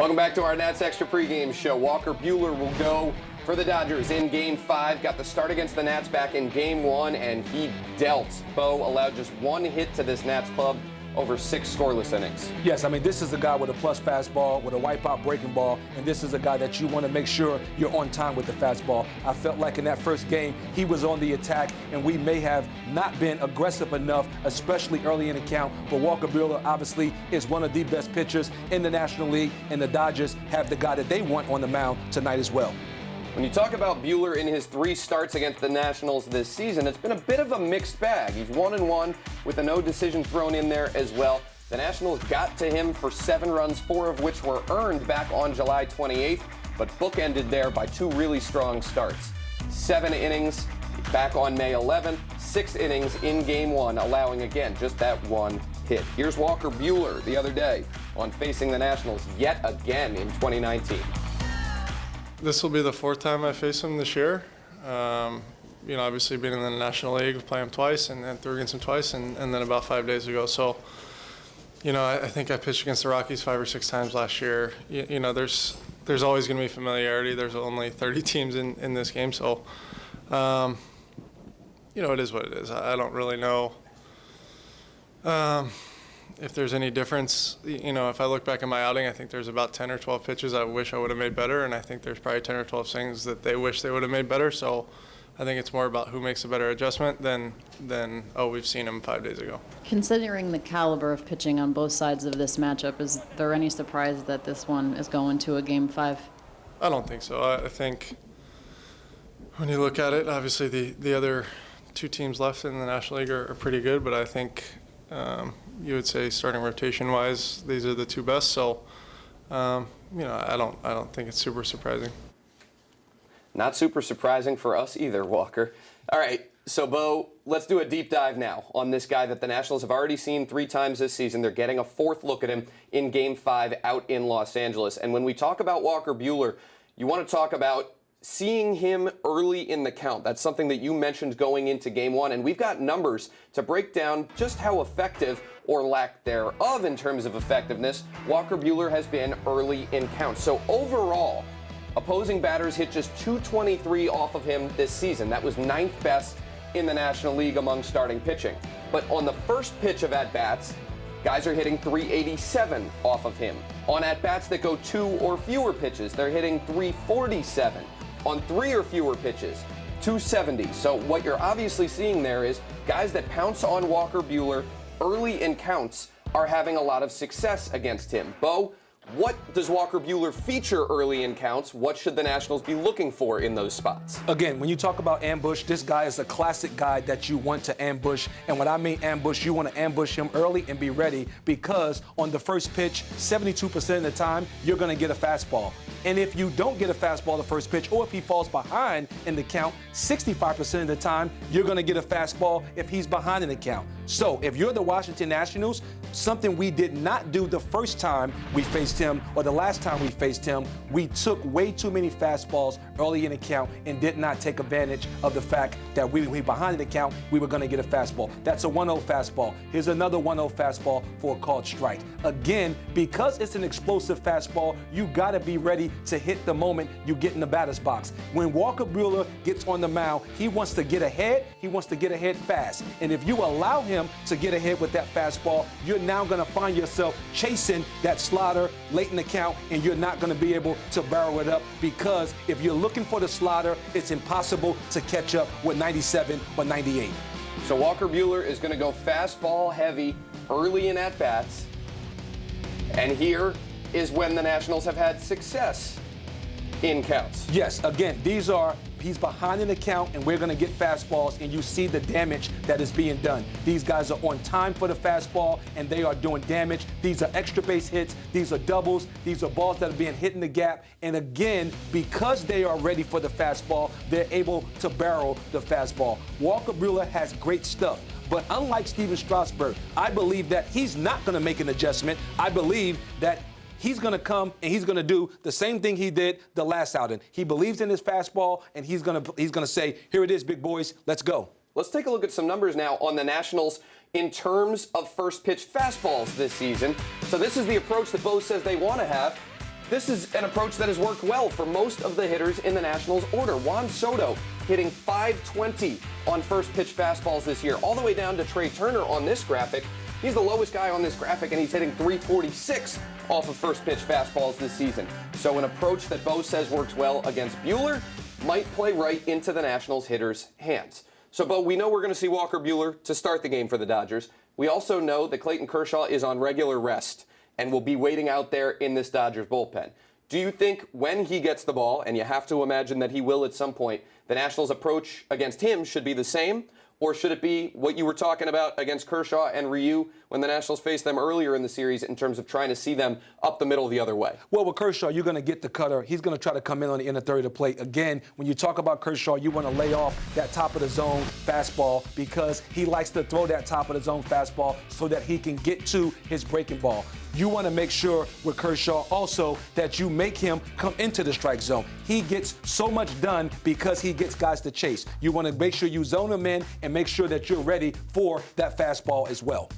Welcome back to our Nats Extra pregame show. Walker Buehler will go for the Dodgers in Game 5. Got the start against the Nats back in Game 1, and he dealt. Bo allowed just one hit to this Nats club over 6 scoreless innings. Yes, I mean, this is a guy with a plus fastball, with a wipeout breaking ball, and this is a guy that you want to make sure you're on time with the fastball. I felt like in that first game, he was on the attack, and we may have not been aggressive enough, especially early in the count. But Walker Buehler obviously is one of the best pitchers in the National League, and the Dodgers have the guy that they want on the mound tonight as well. When you talk about Buehler in his 3 starts against the Nationals this season, it's been a bit of a mixed bag. He's 1-1 with a no decision thrown in there as well. The Nationals got to him for 7 runs, 4 of which were earned back on July 28th, but bookended there by 2 really strong starts. 7 innings back on May 11th, 6 innings in Game 1, allowing again just that 1 hit. Here's Walker Buehler the other day on facing the Nationals yet again in 2019. This will be the 4th time I face him this year. Obviously being in the National League, play him twice, and then threw against him twice, and then about 5 days ago. So, I think I pitched against the Rockies 5 or 6 times last year. There's always going to be familiarity. There's only 30 teams in this game, so it is what it is. I don't really know if there's any difference. If I look back at my outing, I think there's about 10 or 12 pitches I wish I would have made better, and I think there's probably 10 or 12 things that they wish they would have made better. So I think it's more about who makes a better adjustment than we've seen him 5 days ago. Considering the caliber of pitching on both sides of this matchup, is there any surprise that this one is going to a Game 5? I don't think so. I think when you look at it, obviously the other 2 teams left in the National League are pretty good, but I think you would say starting rotation-wise, these are the 2 best. So, I don't think it's super surprising. Not super surprising for us either, Walker. All right, so Bo, let's do a deep dive now on this guy that the Nationals have already seen 3 times this season. They're getting a 4th look at him in Game 5 out in Los Angeles. And when we talk about Walker Buehler, you want to talk about seeing him early in the count. That's something that you mentioned going into Game 1, and we've got numbers to break down just how effective or lack thereof in terms of effectiveness Walker Buehler has been early in counts. So overall, opposing batters hit just 223 off of him this season. That was 9th best in the National League among starting pitching. But on the first pitch of at-bats, guys are hitting 387 off of him. On at-bats that go 2 or fewer pitches, they're hitting 347. On 3 or fewer pitches, 270. So what you're obviously seeing there is guys that pounce on Walker Buehler early in counts are having a lot of success against him. Bo, what does Walker Buehler feature early in counts? What should the Nationals be looking for in those spots? Again, when you talk about ambush, this guy is a classic guy that you want to ambush. And when I mean ambush, you want to ambush him early and be ready, because on the first pitch, 72% of the time, you're going to get a fastball. And if you don't get a fastball the first pitch, or if he falls behind in the count, 65% of the time, you're going to get a fastball if he's behind in the count. So if you're the Washington Nationals, something we did not do the first time we faced him, or the last time we faced him, we took way too many fastballs early in the count and did not take advantage of the fact that we behind in the count, we were going to get a fastball. That's a 1-0 fastball. Here's another 1-0 fastball for a called strike. Again, because it's an explosive fastball, you got to be ready to hit the moment you get in the batter's box. When Walker Buehler gets on the mound, he wants to get ahead. He wants to get ahead fast. And if you allow him to get ahead with that fastball, you're now going to find yourself chasing that slider late in the count, and you're not going to be able to barrel it up, because if you're looking for the slider, it's impossible to catch up with 97 or 98. So Walker Buehler is going to go fastball heavy early in at-bats. And here is when the Nationals have had success in counts. Yes, again, he's behind in the count, and we're going to get fastballs, and you see the damage that is being done. These guys are on time for the fastball, and they are doing damage. These are extra base hits. These are doubles. These are balls that are being hit in the gap. And again, because they are ready for the fastball, they're able to barrel the fastball. Walker Buehler has great stuff. But unlike Steven Strasburg, I believe that he's not going to make an adjustment. I believe that he's going to come and he's going to do the same thing he did the last outing. He believes in his fastball, and he's going to say, here it is, big boys, let's go. Let's take a look at some numbers now on the Nationals in terms of first pitch fastballs this season. So this is the approach that Bo says they want to have. This is an approach that has worked well for most of the hitters in the Nationals' order. Juan Soto hitting .520 on first pitch fastballs this year, all the way down to Trey Turner on this graphic. He's the lowest guy on this graphic, and he's hitting .346 off of first pitch fastballs this season. So an approach that Bo says works well against Buehler might play right into the Nationals' hitters' hands. So, Bo, we know we're going to see Walker Buehler to start the game for the Dodgers. We also know that Clayton Kershaw is on regular rest and will be waiting out there in this Dodgers bullpen. Do you think when he gets the ball, and you have to imagine that he will at some point, the Nationals' approach against him should be the same? Or should it be what you were talking about against Kershaw and Ryu when the Nationals faced them earlier in the series in terms of trying to see them up the middle the other way? Well, with Kershaw, you're going to get the cutter. He's going to try to come in on the inner third of the plate. Again, when you talk about Kershaw, you want to lay off that top of the zone fastball because he likes to throw that top of the zone fastball so that he can get to his breaking ball. You want to make sure with Kershaw also that you make him come into the strike zone. He gets so much done because he gets guys to chase. You want to make sure you zone him in and make sure that you're ready for that fastball as well.